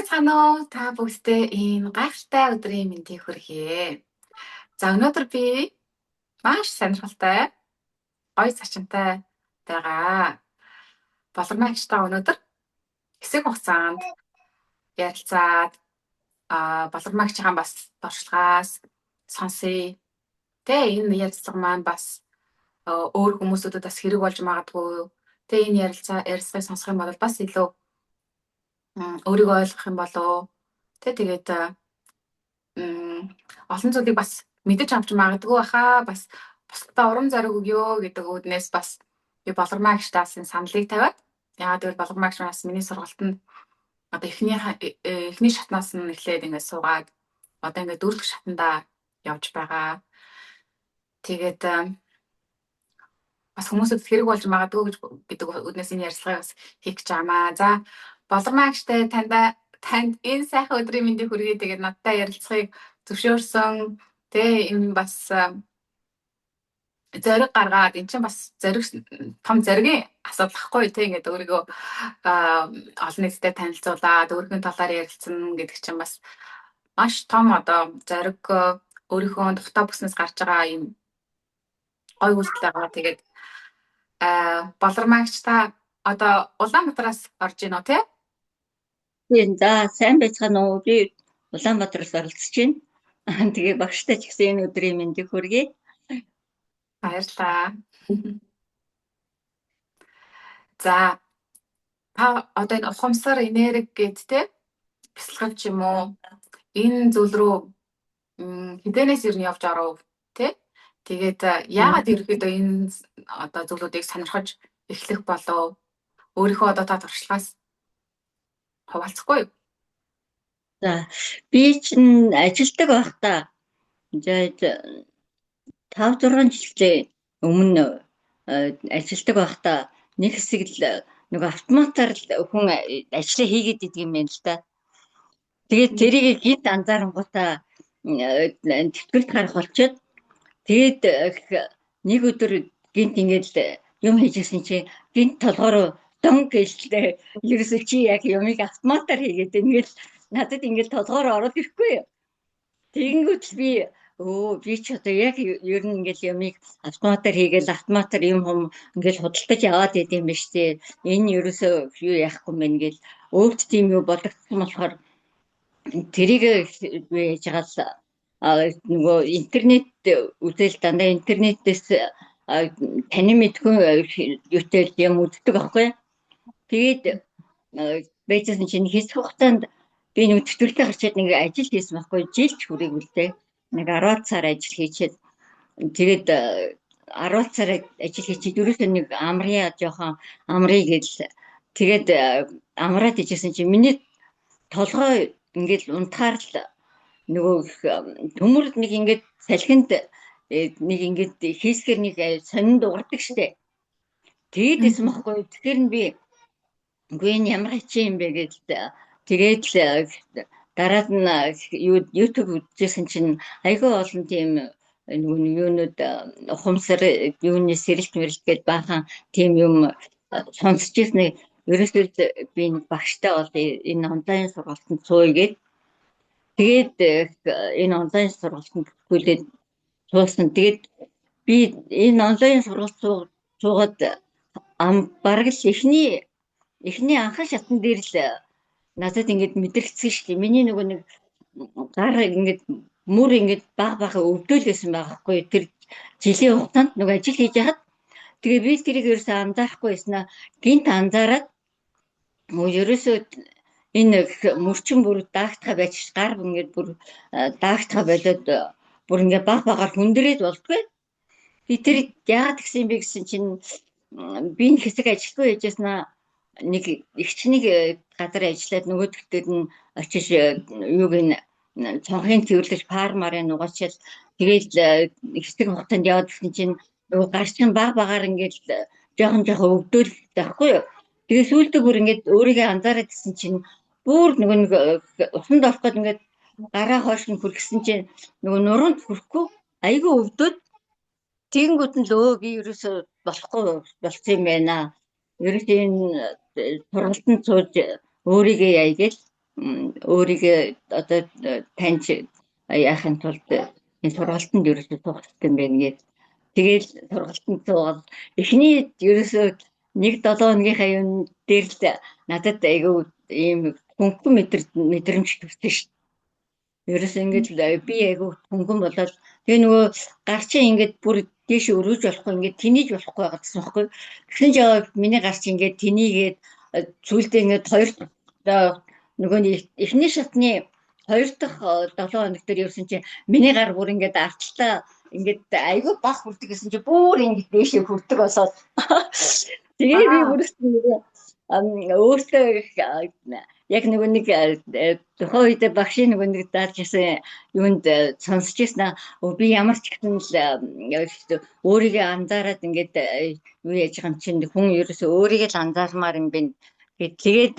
байцгаана уу? Та бүгдээ энэ гайхалтай өдрийн мэндийг хүргэе. За өнөөдөр би маш сонирхолтой, гоё зочинтой байгаа. Боломжтой өнөөдөр хэсэг хугацаанд ярилцаад боломжтойгоо бас туршлагаас сонсъё. Тэ энэ ярилцлага маань бас өөр хүмүүсүүдэд бас хэрэг болж магадгүй. Тэ энэ ярилцлагыг сонсох юм бол бас илүү өөрийгөө ойлгох юм болов. Тэгээд олон зүйлийг бас мэдэж авч магадгүй хаа бас бусдаа урам зориг өгөө гэдэг үүднээс бас би Болормаагчдаас энэ саналыг тавиад яагаад гэвэл Болормаагч нас миний сургалтанд одоо эхний шатнаас нь эхлээд ингээд суугаад одоо ингээд дөрөвдүгээр шатандаа явж байгаа. Тэгээд бас хүмүүсд хэрэг болж магадгүй гэдэг үүднээс энэ ярилцлагыг бас хийх гэж байгаамаа. За Болормаагчтай танд энэ сайхан өдрийн мэндийг хүргэе. Тэгээд надтай ярилцахыг зөвшөөрсөн. Тэгээ энэ бас зориг гаргаад эн чинь бас том зоригийн асуудал ахгүй тийм ингээд өөрийгөө олон нийтэд танилцуулаад өөрийнхөө талаар ярилцсан гэдэг чинь бас маш том одоо зориг өөрийнхөө дутаа бүснээс гарч байгаа юм гой үйлдэл байгаа. Тэгээд Болормаагч та одоо Улаанбаатараас орж ийн үү те? Тийм за сайн байцгаана уу? Би Улаанбаатараас оролцож байна. Тэгээ багштай ч гэсэн энэ өдрийн мэндийг хүргэе. Баярлалаа. За та одоо энэ ухамсар энерги гэдэг те бясалгал ч юм уу энэ зүйл рүү хэдэнээс ер нь явж арав те? Тэгээд яагаад ерөөхдөө энэ одоо зүйлүүдийг сонирхож эхлэх болов? Өөрийнхөө одоо та туршлагаас хуваалцахгүй юу? За би чинь ажилдаг байхдаа тэгээд 5-6 жилийн өмнө ажилдаг байхдаа нэг хэсэг л нөгөө автоматар л хүн ажлаа хийгээд идэг юм байна л да. Тэгээд тэрийг гинт анзаарангуудаа тэтгэлд гарах болчиход тэгээд нэг өдөр гинт ингээд юм хийжсэн чи гинт толгоор дон гэлтэй ерөөсөө чи яг юмыг автоматар хийгээд ингээд надад ингээд толгоор ороод ирэхгүй юу. Тэгэнгүүт би би ч одоо яг ер нь ингээд юмыг автоматар хийгээл автоматар юм ингээд худалдаж яваад идэм биш тий. Энэ ерөөсөө юу яахгүй юм байна гэл өвд тийм юу болгоцсон болохоор тэрийг би яаж байгаа л нөгөө интернет үзэл дандаа интернетээс таны мэдгүй юутэй юм үздэг аахгүй. Тэгээд байцсан чинь хэсэг хугацаанд би нэг тэтгэлтэй гарчаад нэг ажил хийсэн байхгүй жилч хүрээгүй л дээ. Нэг 10 сар ажил хийчихэд тэгээд 10 сар ажил хийчихэд ерөөсөө нэг жоохон амрыг гэл тэгээд амраад ижсэн чинь миний толгой ингээд унтахаар л нөгөө төмөр нэг ингээд салхинд нэг ингээд хийсгэр нэг сонинд уурдаг штэ. Тэгээд исэн байхгүй. Тэгэхээр би үгүй энэ ямар хэцүү юм бэ гэдэл тэгээд л дараад нь YouTube үзсэн чинь айгүй олон тийм юунууд ухамсар юуны сэрэлт мэрэлт баахан тийм юм сонсч ирсэн. Ерөөсөө би нэг багштай бол энэ онлайн сургалтанд сууя гээд тэгээд энэ онлайн сургалтанд хүлээд суусан. Тэгээд би энэ онлайн сургалт суугаад бараг л эхний анхан шатн дээр л надад ингээд мэдрэгдсэн шүү дээ. Миний нөгөө нэг гар ингээд мөр ингээд бага өвдөөлсэн байгаа хгүй. Тэр жилийн хугацаанд нөгөө ажил хийж яхад тэгээ би тэрийг ерөөсөө анзаарахгүй байснаа гинт анзаараад ерөөсөө энэ мөрчин бүр даагтахаа байж гар ингээд бүр даагтахаа болоод бүр ингээд багаар хүндрээд болдгоо. Би тэр яагаад гэсэн юм бэ гэсэн чинь би нэг хэсэг ажилтгүй яжсанаа нэг ихчнийг газар ажиллаад нөгөөдөлтөд нь очиж юуг нь цонхын цэвэрлэж фармарын нугачаал тэгээд хэсэг хугацаанд яваад гисэн чинь нөгөө гарчин багаар ингээд жоохон өвдөөл байхгүй юу. Тэгээд сүүлдээ бүр ингээд өөрийгөө анзаараад гисэн чинь бүр нөгөө нэг усанд орох гээд ингээд гараа хойш нь хүрхсэн чинь нөгөө нуруунд хүрэхгүй айгүй өвдөд тэгэнгүүт нь л би ерөөсөө болохгүй болцсон юм байна. Ерөөсөө энэ сургалтанд сууж өөрийгөө яйгээл өөрийгөө одоо таньж яахын тулд энэ сургалтанд ерөөсөө суух юм байна гэж. Тэгэл сургалтанд суугаад эхний ерөөсөө 1-7 хоногийнхаа юм дээр л надад айгүй ийм хөнгөн мэдрэмж төрсөн шүү. Ерөөсөө ингэж би айгүй хөнгөн болоод тэгээ нөгөө гар чинь ингээд бүр дээш өргөж болохгүй ингээд тэнийж болохгүй байгаа гэсэн юм байна. Тэгсэн жоо миний гар чинь ингээд тэнийгээд зүйлдээ ингээд хоёр нөгөө эхний шатны 2 дахь 7 хоног дээр явсан чинь миний гар бүр ингээд арталтаа ингээд айгүй бах хүрдэг гэсэн чинь бүр ингээд дээшээ хүрдэг болоод тэгээ би бүр өөртөө яг нөгөө нэг тухайн үед багшийн нөгөө нэг дааж ирсэн юунд сонсч ирсэн би ямар ч гэсэн л өөрийгөө анзаараад ингээд юу яаж байгаа юм чинь хүн ерөөсөө өөрийгөө л анзаармаар юм байна. Тэгээд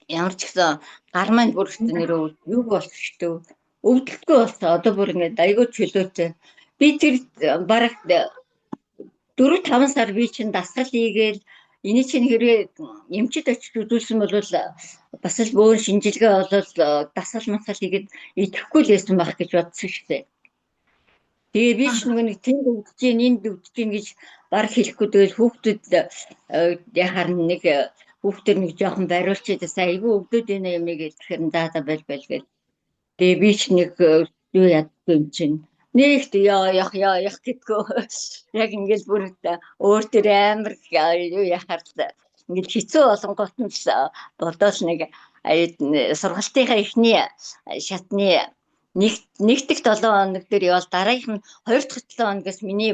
ямар ч гэсэн гар маань бүр нэрөө юу болчихтой өвдөлтгүй болсон. Одоо бүр ингээд айгүй чөлөөтэй. Би тэр бараг 4-5 сар би чинь дасгал хийгээл энэ чинь хэрвээ эмчид очиж үзүүлсэн бол бас л өөр шинжилгээ болол дасгал масгал хийгээд идэхгүй л байсан байх гэж бодсон шүү дээ. Тэгээ би ч нөгөө нэг тэнд өвдөж гин энд өвдөж гин гэж баг хэлэхгүй тэгэл хүүхдүүд яхаар нэг хүүхдэр нэг жоохон бариулчаад айгүй өвдөд байна юм гэж тэгэхээр даада байл гэл. Тэгээ би ч нэг юу ядгүй юм чинь нэгт яах гэдгөө яг ингээд бүр өөр төр амар юу яхаар ингээд хэцүү болонгот нь бодоол нэг сургалтынхаа эхний шатны нэгдэх 7 хоног дээр явал дараагийнх нь 2 дахь 7 хоногоос миний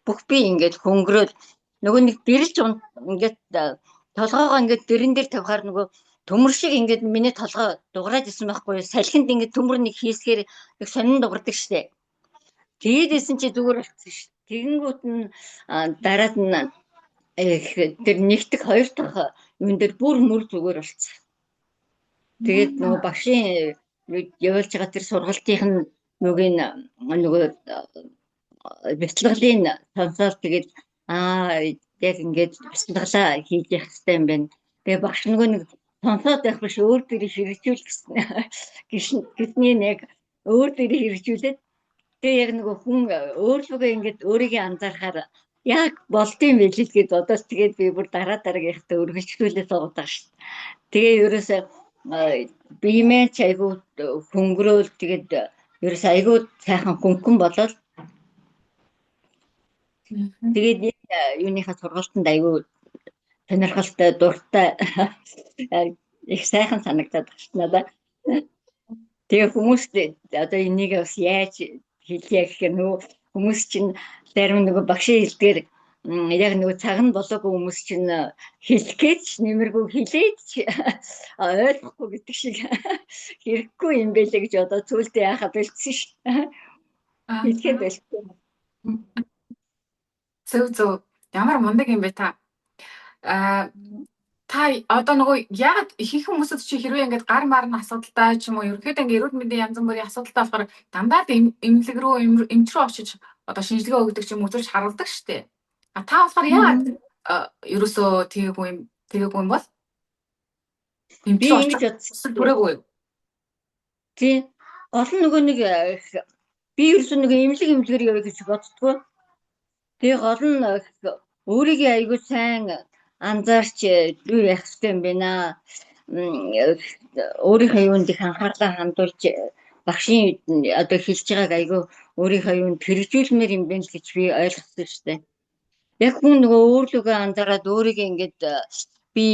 бүх би ингээд хөнгөрөөл нөгөө нэг бэрэлж ингээд толгоогоо ингээд дэрэн дээр тавихаар нөгөө төмөр шиг ингээд миний толгой дуграад исэн байхгүй салхинд ингээд төмөр нэг хийсгээр яг сонин дугардаг штэ. Тэгээдсэн чи зүгээр болчихсон ш. Тэгэнгүүт нь дараад нь тэр нэгдэх 2 дахь юм дээр бүр мөр зүгээр болчихсон. Тэгээд нөгөө багшийн явуулж байгаа тэр сургалтынх нь нөгөө бяцлаглын сонсоод тэгээд яг ингээд бяцлаглаа хийж явах хэрэгтэй юм байна. Тэгээ багш нөгөө нэг сонсоод байх биш өөр дээрээ хэрэгжүүл гэсэн. Гэсний яг өөр дээрээ хэрэгжүүлээд тэгээ яг нөгөө хүн өөрлөгөө ингээд өөрийгөө анзаарахаар яг болдсон байл л гээд бодож тэгээд би бүр дараагийнхаа өргөжлүүлээ суугаад байгаа шүү. Тэгээ ерөөсөө бимээ ч айгүй хөнгөрөөл тэгээд ерөөс айгүй сайхан хөнгөн болоод тэгээд юуныхаа сургалтанд айгүй сонирхолтой дуртай их сайхан санагдаад байна шүү надад. Тэгээ хүмүүст одоо энийг бас яаж хэлье гэхээр нөгөө хүмүүс чинь зарим нөгөө багшийн хэлдгээр яг нөгөө цаг нь болоогүй хүмүүс чинь хэлэхгээч нэмэргүй хэлээд ойлгохгүй гэдэг шиг хэрэггүй юм байлээ гэж одоо зүйлдээ яхаа болцсон ш. Хэлэхэд болчихсон. Зөв ямар мундаг юм бэ та. Та одоо нөгөө яг ихэнх хүмүүсд чи хэрвээ ингээд гар марны асуудалтай ч юм уу ерөнхийдөө ингээд эрүүл мэндийн янз бүрийн асуудалтай болохоор дандаа эмнэлэг рүү эмч рүү очиж одоо шинжилгээ өгдөг ч юм уу үзүүлж харуулдаг штэ. Та болохоор яг ерөөсөө тэгээгүй юм бол би ингэж бодсон түрээгүй. Тий. Олон нөгөө нэг би ерөөсөө нэг эмнэлгээр явъя гэж боддгоо. Тэгээ гол нь өөрийгөө айгүй сайн анзаарч юу яах хэрэгтэй юм бэ наа. Өөрийнхөө юунд их анхаарлаа хандуулж багшийн одоо хэлж байгааг айгүй өөрийнхөө юунд хэрэгжүүлмээр юм байна л гэж би ойлгосон шүү дээ. Яг хүн нөгөө өөрлөгөө анзаараад өөрийгөө ингээд би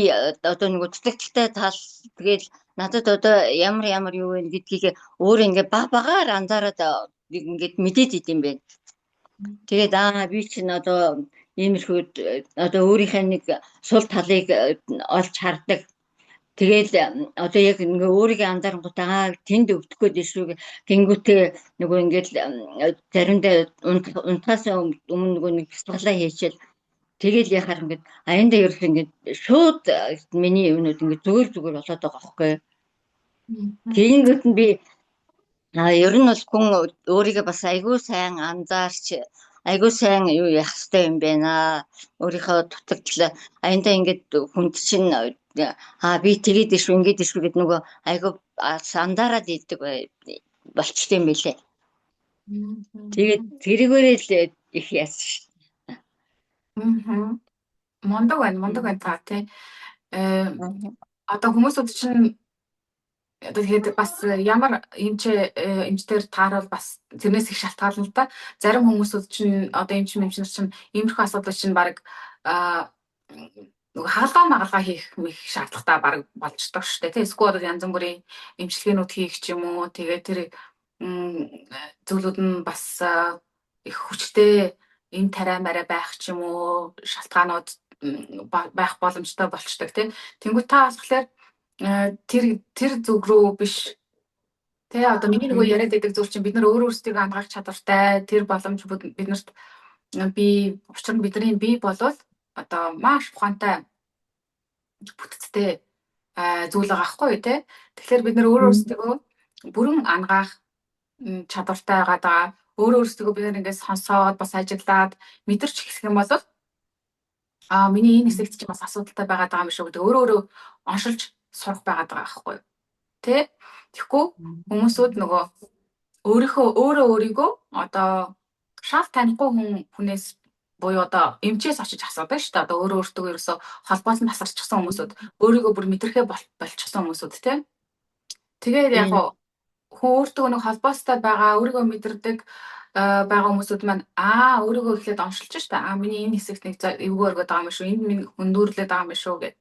одоо нөгөө цэцэгтэй тал тэгэл надад одоо ямар юу вэ гэдгийг өөр ингээд багаар анзаараад ингээд мэдээд идэм бэ. Тэгээд би чинь одоо иймэрхүү одоо өөрийнхөө нэг сул талыг олж хардаг. Тэгээд одоо яг ингээ өөрийгөө анзаарангуудаа тэнд өвдөхгүй дэшрүүг гингүүтээ нөгөө ингээд заримдаа унтахаас өмнө нөгөө нэг бяцлаглаа хийчихэл тэгэл яхаар ингээд аяндаа ерөөс ингээд шууд миний юмнууд ингээд зүгээр болоод байгаа байхгүй. Тэгэнгүүт нь би ер нь бол хүн өөрийгөө бас айгүй сайн анзаарч айгуу сайн юу яах хэрэгтэй юм бэ наа. Өөрийнхөө дутагдлаа аяндаа ингээд хүнд чинь би тэгээд ишв ингээд ишв гэд нөгөө айгуу сандараад идэг болчтой юм билээ. Тэгээд тэрүүгээрээ л их яасан ш. Мгм. Мундаг байна та тий. Одоо хүмүүсүүд чинь одоо тэгээд бас ямар эмчээр тааруул бас тэрнээс их шалтгаална л да. Зарим хүмүүсүүд чинь одоо эмч нар чинь иймэрхүү асуудал чинь баг нөгөө хагалгаа хийх мэх шаардлагатай баг болждог шүү дээ. Тэ эсвэл янз бүрийн эмчилгээнүүд хийх ч юм уу. Тэгээд тэр зүйлүүд нь бас их хүчтэй эм тариа мараа байх ч юм уу шалтгаанууд байх боломжтой болчдөг тийм. Тэнгүү та болохоор тэр зүг рүү биш. Тэ одоо миний нөгөө яриад байдаг зүйл чинь бид нар өөрөө өөрсдийгөө хангах чадвартай тэр боломж биднэрт учир нь бидний бие болвол одоо маш ухаантай бүтцтэй зүйл байгаа хгүй тий. Тэгэхээр бид нар өөрөө өөрсдийгөө бүрэн ангаах чадвартай байгаа. Өөрөө өөрсдийгөө бид нар ингээд сонсоод бас ажиллаад мэдэрч эхлэх юм бол миний энэ хэсэгт чинь бас асуудалтай байгаад байгаа юм шиг гэдэг өөрөө оншилж сурах байгаад байгаа байхгүй. Тэ? Тэгэхгүй хүмүүсүүд нөгөө өөрийгөө одоо шал танихгүй хүнээс буюу одоо эмчээс очиж асуудаг шүү дээ. Одоо өөрөө өөртөө ерөөсө холбоотой тасарчихсан хүмүүсүүд өөрийгөө бүр мэдрэхээ болчихсон хүмүүсүүд тийм. Тэгээд яг хүн өөртөө нэг холбоостой байгаа, өөрийгөө мэдэрдэг байгаа хүмүүсүүд маань өөрийгөө ихлээд оншилж штэ. Миний энэ хэсэгт нэг эвгүй өргөд байгаа юм шүү. Энд минь хөндөөрлөд байгаа юм шүү гэх.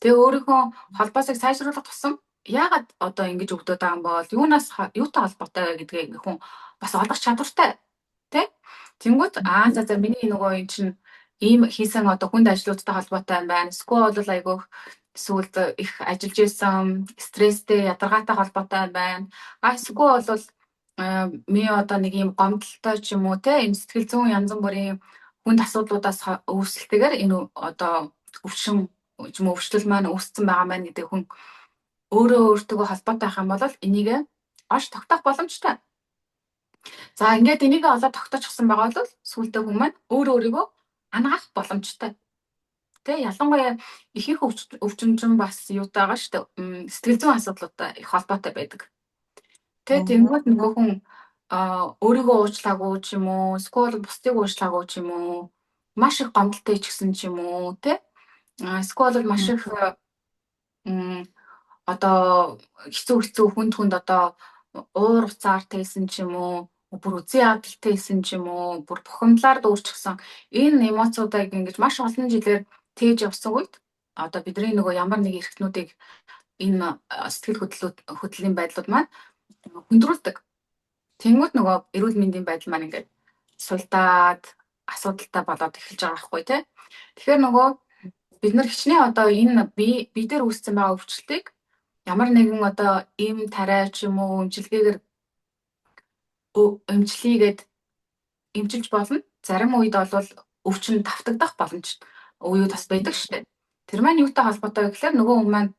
Тэгээ өөрийнхөө холбоосыг сайжруулах тусам яагаад одоо ингэж өгдөг байгаа юм бол юутай холбоотой гэдгийг хүн бас олох чадвартай тий. Тэнгүүт за миний нөгөө эн чинь ийм хийсэн одоо хүнд ажлуудтай холбоотой юм байна. Эсвэл бол айгүйх эсвэл их ажиллаж исэн стресстэй ядаргаатай холбоотой юм байна. Эсвэл бол ми одоо нэг ийм гомдолтой ч юм уу те энэ сэтгэл зүйн янз бүрийн хүнд асуудлуудаас үүсэлтэйгээр энэ одоо өвчин ч юм уу өвчлөл маань үүссэн байгаа маань гэдэг хүн өөрөө өөртөө холбоотой байх юм бол энийг олж тогтоох боломжтой. За ингээд энийг олоод тогтоочихсан байгаа бол сүүлдээ хүн маань өөрийгөө ангаах боломжтой. Тэ ялангуяа ихэнх өвчнөд бас юутай байгаа шүү дээ. Сэтгэл зүйн асуудлуудтай их холбоотой байдаг. Тэ тэнгууд нөгөө хүн өөрийгөө уучлаагүй ч юм уу, эсвэл бусдыг уучлаагүй ч юм уу, маш их гомдолтой ч гэсэн ч юм уу, тэ? Эсвэл маш их одоо хэцүү хүнд одоо уур уцаар тайсан ч юм уу, бүр үзий ядалтай исэн ч юм уу, бүр бухимдлаар дүүрчихсэн энэ эмоцуудыг ингэж маш олон жилээр тээж явсан үед одоо бидний нөгөө ямар нэг эрхтнүүдийг энэ сэтгэл хөдлөлийн байдлууд маань хүндрүүлдэг. Тэнгүүд нөгөө эрүүл мэндийн байдал маань ингээд сулдаад асуудалтай болоод эхэлж байгаа байхгүй тий. Тэгэхээр нөгөө бид нар хичнээн одоо энэ бид нар үүссэн байгаа өвчлөлтийг ямар нэгэн одоо эм тариа ч юм уу эмчилгээгээр эмчлийгээд эмчилж болно. Зарим үед бол өвчин давтагдах боломж үеуд бас байдаг шүү дээ. Тэр маань юутай холбоотой вэ гэхээр нөгөө хүн маань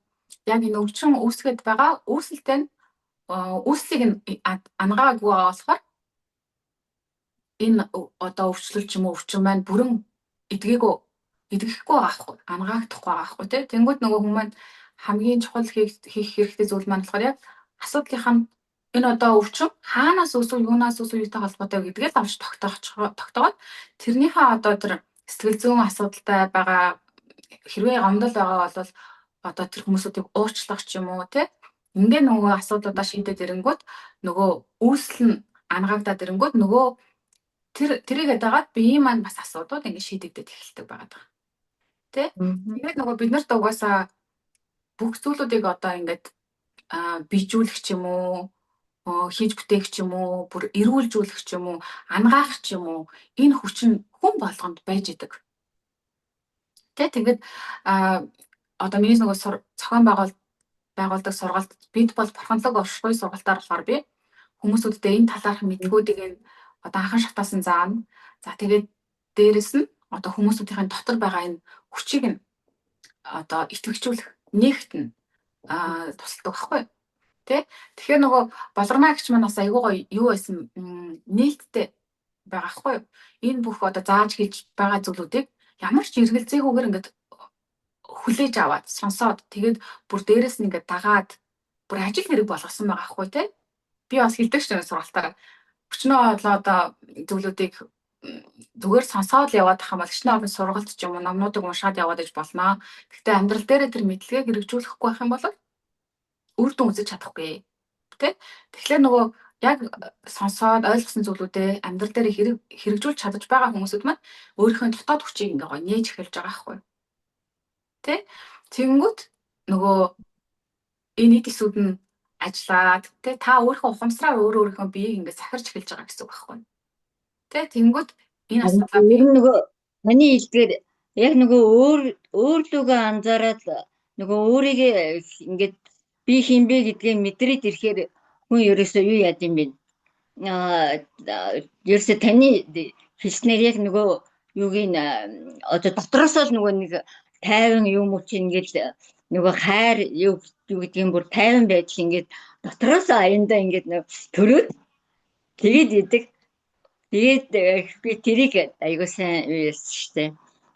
яг энэ өвчин үүсгээд байгаа үүсэлтэй нь үүслийг нь ангаагүй болохоор энэ одоо өвчлөл ч юм уу өвчин маань бүрэн эдгэхгүй байгаа хгүй ангаагдахгүй байгаа хгүй тий. Тэнгүүд нөгөө хүн маань хамгийн чухал хийх хэрэгтэй зүйл маань болохоор яг асуудлынхаа энэ одоо өвчин хаанаас үүсв юунаас үүсв юутай холбоотой гэдгийг авч тогтоогоод тэрнийхээ одоо тэр сэтгэл зүйн асуудалтай байгаа хэрвээ гомдол байгаа бол одоо тэр хүмүүсүүдийг уучлах ч юм уу тий. Ингээ нөгөө асуудлуудаа шийдээд ирэнгүүт нөгөө үүсэл нь ангаагдаад ирэнгүүт нөгөө тэрийгээ дагаад бие маань бас асуудууд ингээ шийдэгдээд эхэлдэг байгаа. Тэ? Тэгээд нөгөө бид нарт угаасаа бүх зүйлүүдийг одоо ингээд bijүүлэх ч юм уу, хийж бүтээх ч юм уу, бүр эрүүлжүүлэх ч юм уу, ангаах ч юм уу, энэ хүч нь хүн болгонд байж идэг. Тэ тэгээд одоо миний нөгөө зохион байгуулдаг сургалт бид бол бурханлаг оршихуй сургалтаар болохоор би хүмүүсүүдтэй энэ талаарх мэдгүүдийг одоо анхан шатаасан заана. За тэгээд дээрэс нь одоо хүмүүсүүдийн дотор байгаа энэ хүчийг нь одоо идэвхжүүлэх нэгт нь тусалдаг байхгүй. Тэ? Тэгэхээр нөгөө болгармаа гэгч маань бас айгүй гоё юу байсан нээлттэй байгаа хгүй юу? Энэ бүх одоо зааж хэлж байгаа зүйлүүдийг ямар ч эргэлзээгүйгээр ингээд хүлээж аваад сонсоод тэгээд бүр дээрэс нь ингээд дагаад бүр ажил хэрэг болгосон байгаа хгүй тий. Би бас хэлдэг шүү сургалтаа. Өчнөө одоо зүйлүүдийг зүгээр сонсоод л яваад ах юм бол өчнөө орны сургалт ч юм уу номнуудыг уншаад яваад иж болно. Гэхдээ амьдрал дээр тэр мэдлэгийг хэрэгжүүлэхгүй байх юм бол үр дүн үзэж чадахгүй тий. Тэгэхээр нөгөө яг сонсоод ойлгосон зүйлүүдээ амьдрал дээр хэрэгжүүлж чадаж байгаа хүмүүсүүд маань өөрийнхөө дотоод хүчийг ингээ гоё нээж эхэлж байгаа байхгүй тий. Тэгэнгүүт нөгөө энэ нийт эсүүд нь ажиллаад тий та өөрийнхөө ухамсараар өөрийнхөө биеийг ингээ сахарч эхэлж байгаа гэсэн үг байхгүй тий. Тэгэнгүүт энэ асуудлаа ер нь нөгөө таны хэлдгээр яг нөгөө өөр лүгөө анзаараад нөгөө өөрийгөө ингээд би хин бэ гэдгийг мэдрээд ирэхээр хүн ерөөсөө юу яд юм бэ? Ерөөсөө таны хэлснээр яг нөгөө юуг нь одоо дотроос л нөгөө нэг тайван юм уу чи ингээд нөгөө хайр юу гэдгийг бүр тайван байдал ингээд дотроос аяндаа ингээд төрөөд тэгээд идэг. Тэгээд би тэрийг айгуу сайн юу яасан штэ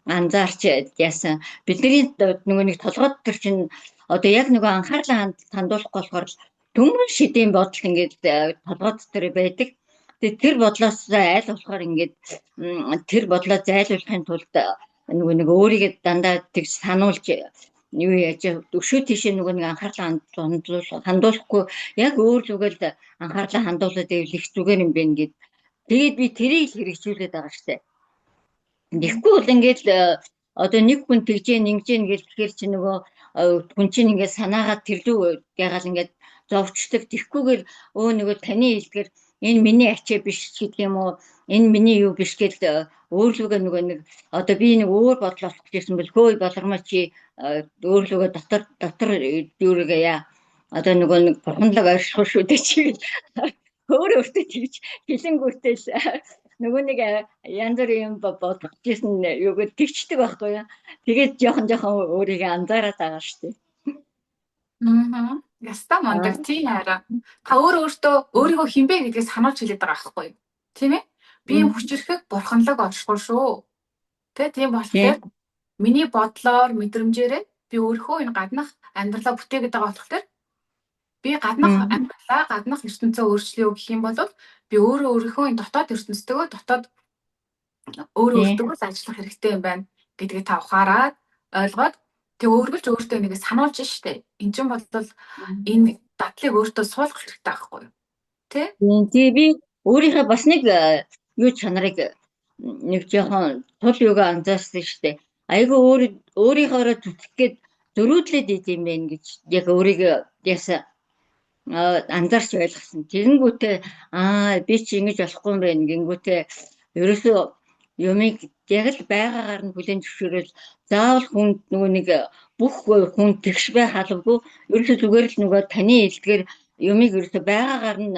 анзаарч яасан. Бидний нөгөө нэг толгойд төр чинь одоо яг нөгөө анхаарлаа хандуулах болохоор төмөн шидийн бодол ингээд толгойд төр байдаг. Тэгээд тэр бодлоос айл болохоор ингээд тэр бодлоо зайлуулахын тулд нөгөө нэг өөрийгөө дандаа тэгж сануулж юу яаж өшөө тийшээ нөгөө нэг анхаарлаа хандуулахгүй яг өөр зүгэл анхаарлаа хандуулаад ивэл их зүгээр юм бэ ингээд. Тэгээд би тэрийг л хэрэгжүүлээд байгаа штэ. Тэгэхгүй бол ингээд одоо нэг хүн тэгжээ нэгжээ гэж тэгэхээр чи нөгөө хүн чинь ингээд санаагаа тэрлүү ягаал ингээд зовчдөг. Тэгэхгүйгээр нөгөө таны хэлдгээр энэ миний ачаа биш гэдэг юм уу? Энэ миний юу биш гэж өөрлөгөө нөгөө нэг одоо би нэг өөр бодлоо олох гэсэн бол хөөе болормоо чи өөрлөгөө дотор юургээ яа одоо нөгөө нэг бурханлаг орших шүү дээ чи өөртөө тэгж хэлэнгүүтээ нөгөө нэг янз бүрийн юм бодож ирсэн юуг тэгчдэг байхгүй юу. Тэгээд жоохон өөрийгөө анзаараад байгаа шүү дээ. Яста мундаг тийм хараа. Та өөртөө өөрийгөө хинбэ гэдгийг сануулж хэлээд байгаа байхгүй юу? Тийм ээ? Би юм хүчрэхэг бурханлаг оршихуй шүү. Тийм болохоор миний бодлоор мэдрэмжээрээ би өөрийнхөө энэ гаднах амьдралаа бүтээгээд байгаа болохоор би гаднах амьдралаа гаднах ертөнцөө өөрчлөе гэх юм бол би өөрийнхөө энэ дотоод ертөнцтэйгөө дотоод өөртөө л ажиллах хэрэгтэй юм байна гэдгийг та ухаараад ойлгоод тэг өөргөлж өөртөө нэгэ сануулж штэ. Энд чинь бол энэ дадлыг өөртөө суулгах хэрэгтэй байхгүй юу? Тий би өөрийнхөө бас нэг юу чанарыг нэг жоохон тул юугаа анзаарсан штэ. Айгу өөрийнхоороо зүтгэх гээд зөрүүдлээд идэм байх гэж яг өөрийгөө яасан анзаарч ойлгосон. Тэгэнгүүтээ би чи ингэж болохгүй юм байна гингүүтээ ерөөсөө юмыг яг л байгаагаар нь хүлээн зөвшөөрөл заавал хүн нөгөө нэг бүх хүн тэгш байх албагүй ерөөсөө зүгээр л нөгөө таны хэлдгээр юмыг ерөөсөө байгаагаар нь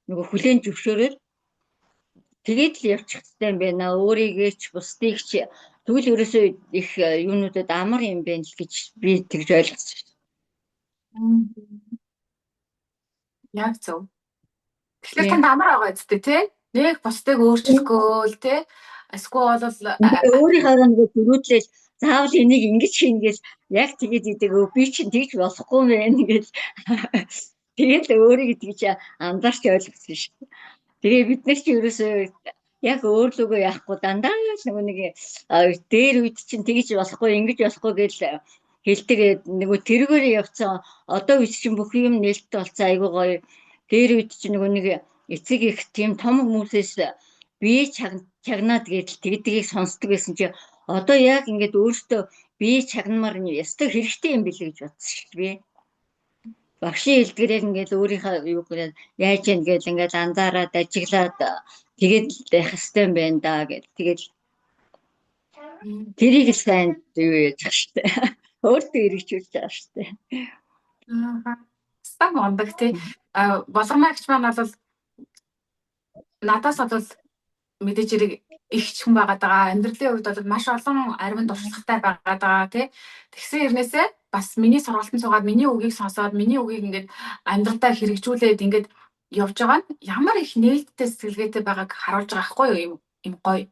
нөгөө хүлээн зөвшөөрөл тэгээд л явчих хэрэгтэй юм байна. Өөрийгөө ч бусдыг ч тэгвэл ерөөсөө их юунуудад амар юм байна л гэж би тэгж ойлгосон. Яг зөв. Тэгэхээр танд амар байгаа зү тий? Нэг бусдыг өөрчлөхгүй л тий? Эсвэл өөрийнхөө нэг зөрүүдлээ заавал энийг ингэж хийнэ гэж яг тэгээд идэг би чинь тэгж болохгүй мэн гэж тэгээд өөрийгөө тэгж анзаарч ойлгосон шүү. Тэгээ бид нар чи ерөөсөө яг өөрлөгөө яахгүй дандаа нөгөө нэг дээр үед чинь тэгж болохгүй ингэж болохгүй гэж хэлдэг нөгөө тэргээр явцсан одоо үед чинь бүх юм нээлттэй болсон айгуу гоё дээр үед чинь нөгөө нэг эцэг их тийм том хүмүүсээс бие чагнаад гэдэл тэгдгийг сонсдог байсан чи одоо яг ингээд өөртөө бие чагнамар ястай хэрэгтэй юм билээ гэж бодсон шүү дээ. Багшийн хэлдгээр яг ингээд өөрийнхөө юу гэдэг яаж яа гэж ингээд анзаараад ажиглаад тэгээд байх хэрэгтэй юм байна да гэж тэгээд тэрийг л сайн юу яж штэ өөртөө эргэжүүлж байгаа штэ. Стам ондаг тий болгоомжч маань бол надаас бол мэдээж хэрэг их ч хүн байгаад байгаа. Амьдралын үед бол маш олон ариун дуршлагтай байгаад байгаа тий. Тэгсэн хэрнээсээ бас миний сургалтанд суугаад миний үгийг сонсоод миний үгийг ингээд амьдралдаа хэрэгжүүлээд ингээд явж байгаа нь ямар их нээлттэй сэтгэлгээтэй байгааг харуулж байгаа хгүй юу, юм гоё.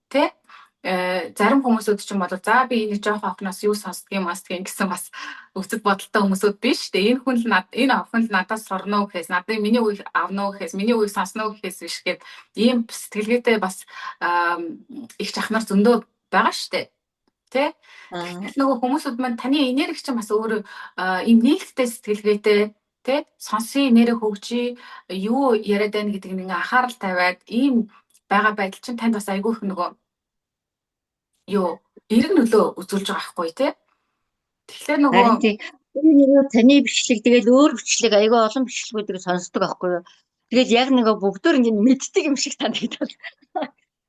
Тэ? Зарим хүмүүсүүд ч юм бол за би энэ жоохон охноос юу сонсдгийг гэсэн бас өвцөг бодолтой хүмүүсүүд биш. Тэгээ энэ охин л надаас сорно гэхээс, надад миний үеийг авно гэхээс, миний үеийг сонсно гэхээс биш гэд ийм сэтгэлгээтэй бас их чахнаар зөндөө байгаа штэ. Тэ? Тэгэхээр нөгөө хүмүүсүүд маань таны энерги чинь бас өөр ийм нээлттэй сэтгэлгээтэй, тэ? Сонсын нэрэ хөгжий, юу яриад байна гэдэг нэг анхаарал тавиад ийм байгаа байдал чинь танд бас айгүй их нөгөө юу эрг нөлөө үзүүлж байгаа хгүй тий. Тэгэхээр нөгөө харин тийм нөгөө таны бичлэг тэгэл өөр бичлэг айгүй олон бичлэгүүдийг сонсдог байхгүй юу. Тэгээд яг нөгөө бүгдөө ингэ мэддэг юм шиг санагдаад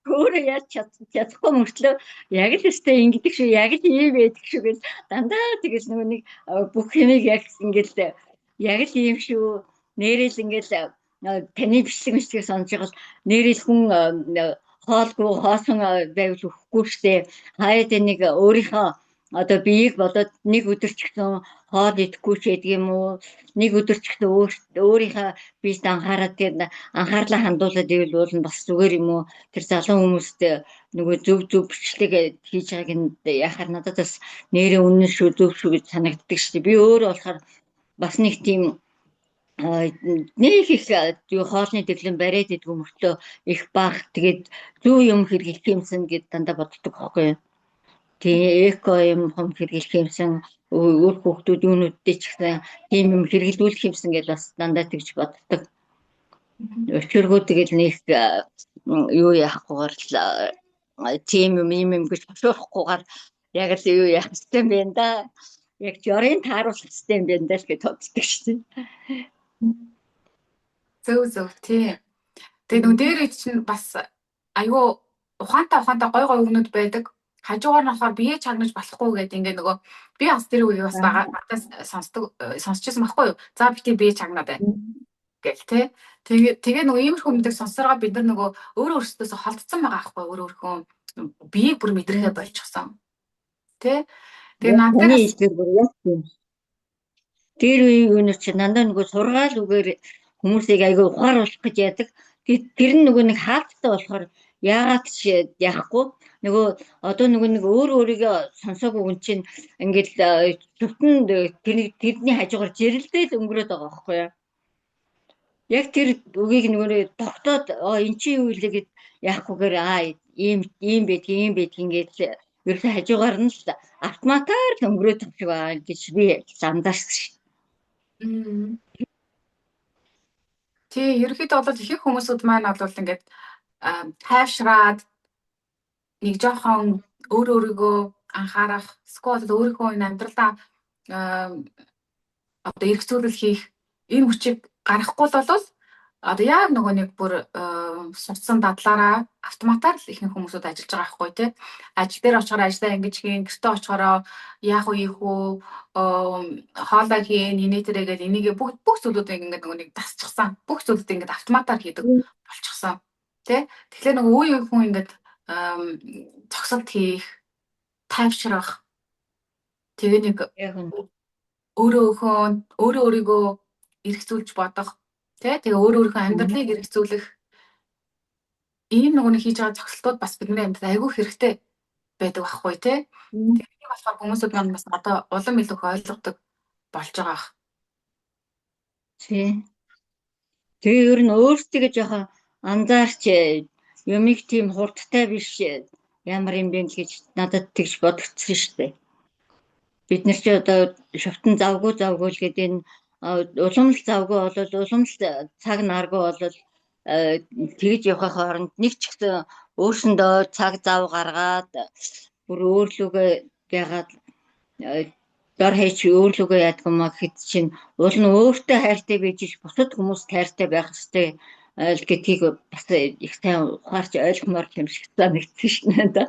өөрөө яаж чадахгүй мөртлөө яг л өстэй ингэдэг шүү, яг л ийм байдаг шүү гэж дандаа тэгэл нөгөө нэг бүх хэмиг яг ингээл яг л ийм шүү. Нэрэл ингээл таны бичлэг сонсож байгаа нэрэл хүн хоолгүй хоосон байвал өхгүй штэ. Хаяад нэг өөрийнхөө одоо биеийг бодоод нэг өдөр ч гэсэн хоол идэхгүй ч гэдэг юм уу, нэг өдөр ч гэсэн өөрийнхөө биед анхаарал хандуулаад ивэл бол бас зүгээр юм уу. Тэр залуу хүмүүст нөгөө зөв бичлэг хийж байгааг нь яхаар надад бас нэрээ үнэн шүү, зөв шүү гэж санагддаг шүү. Би өөрөө болохоор бас нэг тийм нэг их хоолны дэглэм бариад идэх мөртлөө их баах, тэгээд зөв юм хэрэглэх юмсан гэд дандаа боддог байхгүй юу. Тэгээ эко юм хэрэглэх юмсан, өөр хүүхдүүд юунуудтэй ч гэсэн тийм юм хэрэглүүлэх юмсан гэж бас дандаа тэгж боддог. Өчигөргөө тэгэл нэг юу яахгүйгээр тийм юм гэж бошуурахгүйгээр яг л юу яах юм бэ да. Яг жорын тааруулах юм бэ да гэж боддог шүү. зөв тий. Тэгээ нөгөө дээр чинь бас айгүй ухаантай гой өгнүүд байдаг. Хажуугаар нь болохоор бие чагнаж болохгүй гэдэг ингээд нөгөө би бас тэр үеийг бас багаас сонсчихсан байхгүй юу. За бити бие чагнаад байна гэл тий. Тэгээ нөгөө иймэрхүү мэдээ сонсороо бид нар нөгөө өөрөөсөө холдсон байгаа байхгүй өөрөөхөө биеийг бүр мэдрэхээ болчихсон. Тий. Тэгээ надаас тэр үеийн чи дандаа нөгөө сургаал үгээр хүмүүсийг айгүй ухааруулах гэж яадаг. Тэр нь нөгөө нэг хаалттай болохоор яагаад ч яахгүй. Нөгөө одоо нэг өөрийгөө сонсоогүй хүн чинь ингээд зөвхөн тэрний хажуугаар жирэлдэл өнгөрөөд байгаа байхгүй юу. Яг тэр үгийг нөгөө тогтоод эн чинь юу вэ гэд яахгүйгээр ийм байдаг ингээд ерөөсөө хажуугаар нь л автоматар л өнгөрөөд байгаа шиг байна гэж би зандаарсан шүү. Тий, ерөнхийдөө бол ихэнх хүмүүсүүд маань бол ингээд тайвшраад нэг жоохон өөрийгөө анхаарах, сквот өөрийнхөө энэ амьдралаа одоо эргцүүлэл хийх энэ хүчийг гаргахгүй бол одоо яг нөгөө нэг бүр сурцсан дадлаараа автоматар л ихэнх хүмүүсүүд ажиллаж байгаа байхгүй тий. Ажил дээр очихоор ажиллаа ингэж хийн, гэртээ очихороо яах вэ ийх үү, хоолой хийн, инээтрээ гэдэг энийг бүх зүйлүүдийг ингээд нөгөө нэг тасчихсан. Бүх зүйлүүдийг ингээд автоматар хийдэг болчихсон. Тий. Тэгэхээр нөгөө үе хүн ингээд зогсолт хийх, тайвшрах тэгээ нэг өөрийгөө эргцүүлж бодох тэгээ өөрийнхөө амьдралыг эргцүүлэх ийм нөгөө нэг хийж байгаа зогсолтууд бас бидний амьдралд айгүй хэрэгтэй байдаг байхгүй тий. Тэгэхээр болохоор хүмүүсүүд маань бас одоо улам илүү ойлгодог болж байгаа. Тий. Тэгээ ер нь өөртөө жоохон анзаарч юмыг тийм хурдтай биш ямар юм бэ гэж надад тэгж бодогдсон шүү дээ. Бид нар ч одоо шовтон завгүй л гэдэг энэ улам л завгүй болол улам л цаг наргүй болол тэгж явах хооронд нэг ч гэсэн өөрсөндөө цаг зав гаргаад бүр өөрлөгөө ягаад дор хаяч өөрлөгөө яадаг юм а гэхэд чинь уул нь өөртөө хайртай байж бусад хүмүүс хайртай байх хэрэгтэй гэдгийг бас их сайн ухаарч ойлгомоор юм шиг санагдсан шүү дээ.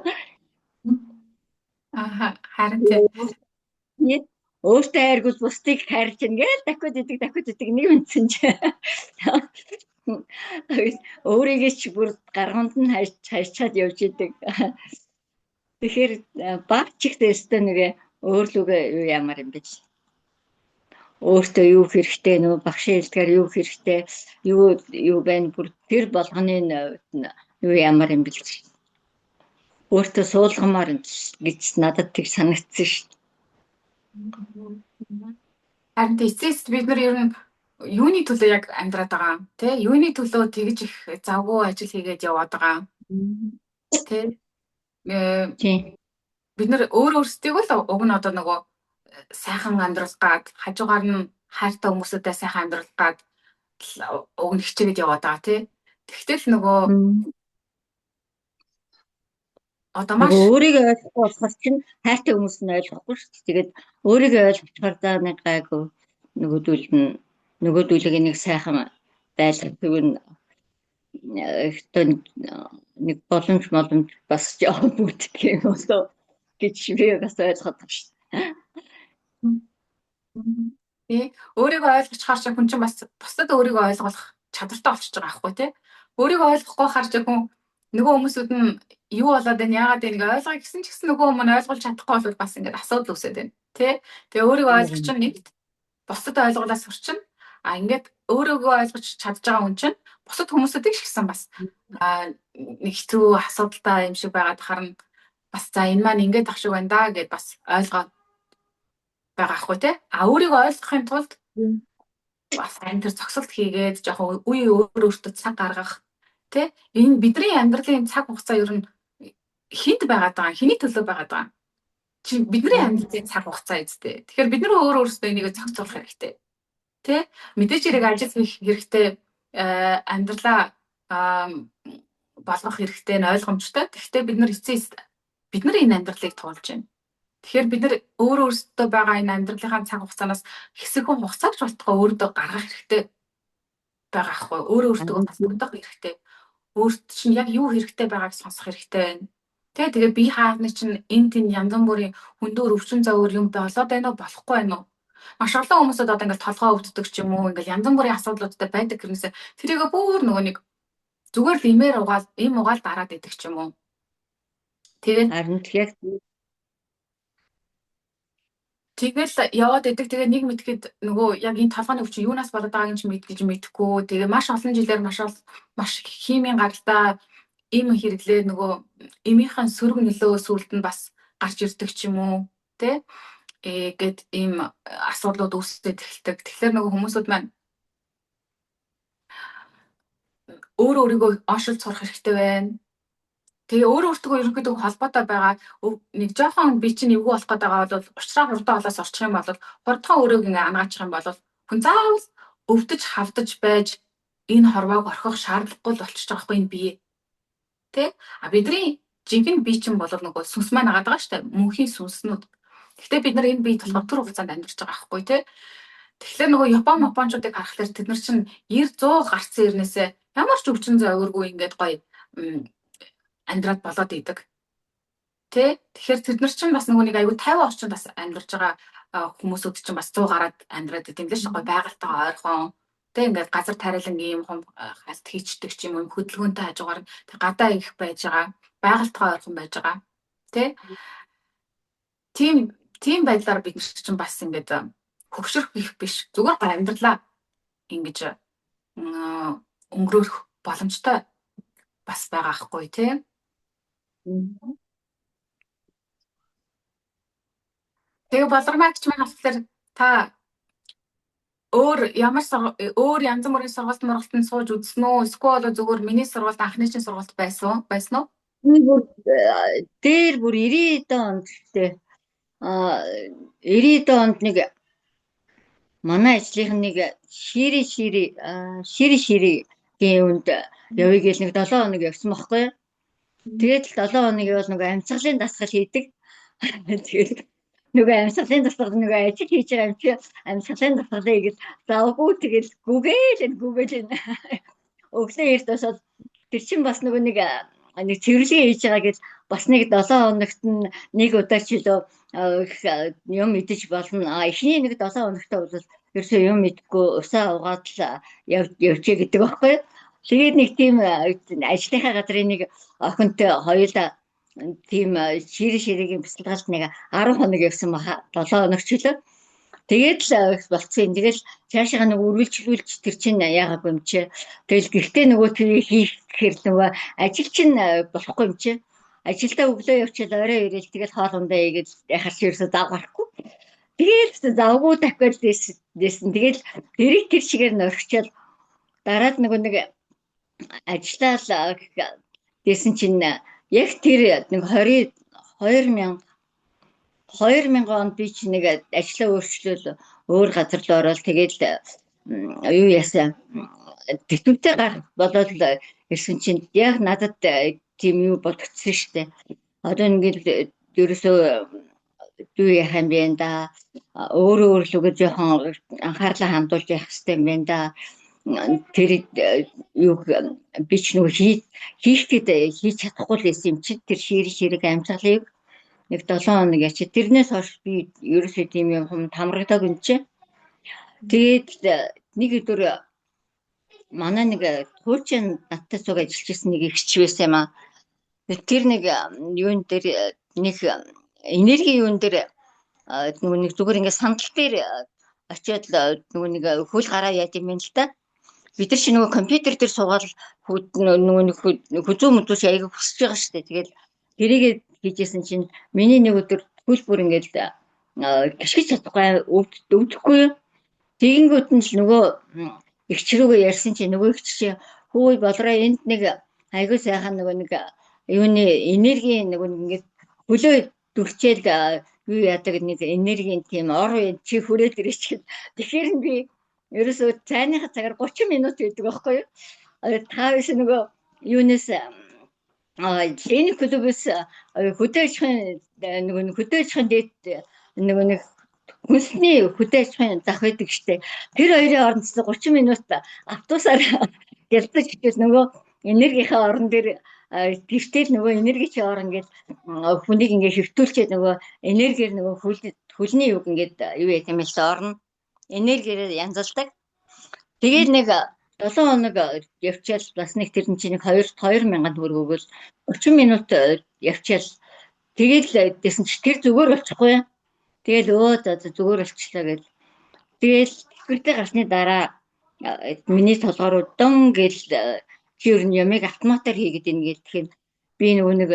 Харин тийм. Өөртөө хайргуул бусдыг хайрч ингээл дахиад идэг нэг үнсэн чи. Өөрийгөө ч бүр гарганд нь хайчаад явж идэг. Тэгэхээр баг ч ихтэй өстой нэг өөрлөгөө ямар юм бэ? өөртөө юу хэрэгтэй, нөгөө багшийн хэлдгээр юу хэрэгтэй, юу байна, бүр тэр болгоны юу ямар юм бэл чи. Өөртөө суулгамаар гэж надад тэг санагдсан шүү дээ. Харин эцэст бид нар ер нь юуны төлөө яг амьдраад байгаа юм те? Юуны төлөө тэгж их завгүй ажил хийгээд яваад байгаа юм те? Тийм. Бид нар өөрсдийгөө л уг нь одоо нөгөө сайхан амьдрах гад хажуугаар нь хайртай хүмүүстэй сайхан амьдрах гад уг нь хичээгээд яваад байгаа тий. Тэгтэл нөгөө одоо маш Нөгөө өөрийгөө ойлгохгүй болохоор чинь хайртай хүмүүс нь ойлгохгүй шүү дээ. Тэгээд өөрийгөө ойлгохоор за нэг гайгүй нөгөөдүүлэг нэг сайхан байлгах нь ихтэй нэг боломж бас жоохон бүтэх юм болоо гэж би бас ойлгоод байна шүү дээ. тий. Өөрийгөө ойлгочихаар ч хүн чинь бас бусдад өөрийгөө ойлгох чадвартай болчихж байгаа байхгүй тий. Өөрийгөө ойлгохгүй харж хүн нөгөө хүмүүсүүд нь юу болоод байна яагаад энийг ойлгоё гэсэн ч гэсэн нөгөө хүмүүс нь ойлгуулж чадахгүй бол бас ингээд асуудал үүсээд байна тий. Тэгээ өөрийгөө ойлгох чинь нэгт бусдад ойлгуулаад сурчин ингээд өөрийгөө ойлгож чадж байгаа хүн чинь бусад хүмүүсүүдийг ч гэсэн бас нэг хэцүү асуудалтай юм шиг байгаад харна бас за энэ маань ингээд ах шиг байна да гэд бас ойлгоо байгаа хгүй тий. Өөрийгөө ойлгохын тулд бас энэ зогсолт хийгээд жоохон үе өөртөө цаг гаргах тий. Энэ бидний амьдралын цаг хугацаа ер нь хинт байгаад байгаа хэний төлөө байгаад байгаа чи бидний амьдралын цаг хугацаа эзтэй. Тэгэхээр бид нар өөрсдөө энийг зохицуулах хэрэгтэй. Тэ мэдээж хэрэг ажил хийх хэрэгтэй амьдралаа болгох хэрэгтэй нь ойлгомжтой. Гэхдээ бид нар эцэст бид нар энэ амьдралыг туулж байна. Тэгэхээр бид нар өөрсдөө байгаа энэ амьдралынхаа цаг хугацаанаас хэсэгхэн хугацаач болтгоо өөртөө гаргах хэрэгтэй байгаа хгүй. Өөртөө бас бодох хэрэгтэй. Өөрт чинь яг юу хэрэгтэй байгааг сонсох хэрэгтэй байна. Тэгээ би хааны чинь энэ тийм янз бүрийн хүндөөр өвчин зовөр юм болоод байна уу болохгүй байна уу? Маш олон хүмүүсд одоо ингээл толгой өвддөг ч юм уу ингээл янз бүрийн асуудлуудтай байдаг хэрнээсээ тэрийг бүр нөгөө нэг зүгээр л имээр угаал им угаал дараад идэг ч юм уу. Тэгээд харин яг тэгэл яваад идэг. Тэгээ нэг мэдгээд нөгөө яг энэ толгойн өвчин юунаас болоод байгааг нь мэдгэж мэдэхгүй. Тэгээ маш олон жилээр маш химийн гаралтай им хэрэглээ нөгөө имийнхэн сөрөг нөлөө сүлд нь бас гарч ирдэг ч юм уу тэ гэд ийм асуудлууд үүсээд эхэлдэг. Тэгэхээр нөгөө хүмүүсүүд маань өөрийгөө оншилж сурах хэрэгтэй байна. Тэгээ өөртөө ерөнхийдөө холбоотой байгаа нэг жоохон би чинь эвгүй болох гээд байгаа бол уучраа хурдан олоос орчих юм бол хурдхан өрөөг ингээ ангаачих юм бол хүн заавал өвдөж хавдаж байж энэ хорвоог орхих шаардлагагүй л болчихж байгаа хгүй энэ бие. Тэ? Бидний жинхэнэ бие чинь бол нөгөө сүнс маань агаад байгаа шүү дээ. Мөнхийн сүнснүүд. Гэхдээ бид нар энэ бие толгой төр хугацаанд амьдарч байгаа байхгүй тий. Тэгэхээр нөгөө японочдыг харахаар тэд нар чинь 90 100 гарцсан ирнээсээ ямар ч өвчин зовиргүй ингээд гоё амьдраад болоод идэг. Тэ? Тэгэхээр тэд нар чинь бас нөгөө нэг аюу 50 орчинд бас амьдарч байгаа хүмүүсүүд чинь бас 100 гараад амьдраад идэм лээ шүү. Гоё байгальтайгаа ойрхон. Тэ ингээд газар тариалан ийм халт хийчдэг ч юм уу хөдөлгөөнтэй хажуугаар тэг гадаа их байж байгаа. Байгальтайгаа ойрхон байж байгаа. Тэ? Тийм байдлаар бид нар чинь бас ингээд хөвшөрөх их биш. Зүгээр гоо амьдралаа ингэж өнгөрөх боломжтой бас байгаа хгүй тий. Тэгээ болормайч маань болохоор та өөр янз бүрийн сургалтанд сууж үзсэн үү? Эсвэл зүгээр миний сургалт анхны чинь сургалт байсан уу? Дээр бүр 90 онд гэхдээ 90 онд нэг манай ажлынх нэг шири үнд явъя гэж нэг 7 хоног явсан байхгүй. Тэгээд 7 хоног явал нөгөө амьсгалын дасгал хийдэг. Тэгээд нөгөө амьсгалын дасгал нөгөө ажил хийж байгаа юм чи амьсгалын дасгалыг гэж завгүй тэгэл гүгээл өглөө эрт босоод тэр чин бас нөгөө нэг цэвэрлэгээ хийж байгаа гэж бас нэг 7 хоногт нэг удаа ч илүү юм мэдэж болно. Эхний нэг 7 хоногт бол ерөөсөө юм мэдгүй усаа угаад л явжээ гэдэг байхгүй. Тэгээд нэг тийм ажлынхаа газрын нэг охинтой хоёулаа тийм ширэгийн бяцлагалд нэг 10 хоног явсан баха 7 хоног ч үлээ. Тэгээд л болцсон. Тэгэл цаашаа нэг үргэлжлүүлж тэр чинь яагаагүй юм чи. Тэгэл гэртээ нөгөө тэр хийх гэхээр нөгөө ажил чинь болохгүй юм чи. Ажилдаа өглөө явчихад орой ирэл тэгэл хоол ундаа ийгээд яхаж ерөөсө зав гарахгүй. Тэгэл завгүй дахиад дэсэн. Тэгэл тэрийг тэр чигээр нь орхичоод дараад нэг ажиллаа дэсэн чинь яг тэр нэг 2000 онд би чи нэг ажлаа өөрчлөөл өөр газар руу ороод тэгээд юу яасан тэтвэртэй гарах болоод ирсэн чинь яг надад тийм юу бодогдсон штэ. Одоо ингээд ерөөсөө юу яах юм бэ да, өөрөө лүгээ жоохон анхаарлаа хандуулж явах хэрэгтэй юм байна да. Тэр юу би ч нөгөө хийх гээд хийж чадахгүй л байсан юм чи. Тэр ширэг амьсгалыг нэг 7 хоног яч. Тэрнээс хойш би ерөөсөө тийм юм тамрагдаг юм чи. Тэгээд нэг өдөр манай нэг хуучин надтай цуг ажиллаж ирсэн нэг ихч байсан юм аа. Тэр нэг юун дээр нэг энерги юун дээр нөгөө нэг зүгээр ингээд сандал дээр очиод нөгөө нэг хөл гараа яд юм л да. Бид нар чи нөгөө компьютер дээр суугаад нөгөө нэг хүзүү мүзүүш аяга хүсэж байгаа шүү дээ. Тэгэл тэрийг хийжсэн чинь миний нэг өдөр хөл бүр ингээд гიშгэж чадахгүй өвдөхгүй. Тэгэнгүүт нь л нөгөө ихч рүүгээ ярьсан чинь нөгөө ихч чи хөөе болроо энд нэг айгуу сайхан нөгөө нэг юуны энерги нөгөө ингээд хөлөө дүрчээл юу яадаг нэг энергийн тийм ор чи хүрээд ирэх чинь. Тэгэхээр би ерөөсөө цайныхаа цагаар 30 минут байдаг байхгүй юу? Та биш нөгөө юунаас Ленин клубээс хөдөө аж ахуйн дэд нөгөө нэг хүнсний хөдөө аж ахуйн зах байдаг штэ. Тэр хоёрын орондоо 30 минут автобусаар гэлдэж хичээл нөгөө энергийнхаа орон дээр гэртэл нөгөө энергичийн орон ингээд хүнийг ингээд хөвтүүлчихэд нөгөө энергиэр нөгөө хөлний үг ингээд юу яа гэм л орно. Энергиэр янзалдаг. Тэгээд нэг 7 хоног явчаал бас нэг тэр чинь нэг 2000 төгрөг өгөөл 30 минут явчаал тэгээд дэсэн чи тэр зүгээр болчихгүй. Тэгэл зүгээр болчихлоо гэл. Тэгэл тэтгэвртэй гарсны дараа миний толгоор удан гэл чи ер нь ямиг автоматар хийгээд ийн гэл тэгэхээр би нөгөө нэг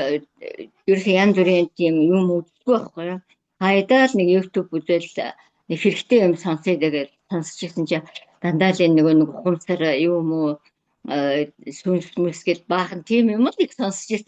ерөөсөө янз бүрийн тийм юм үздэг байхгүй юу. Хайдаа л нэг YouTube үзэл нэг хэрэгтэй юм сонсъё гэж сонсч ирсэн чи дандаа л нэг ухамсар юм уу сүнс мүсгэл баахан тийм юм л их сонсч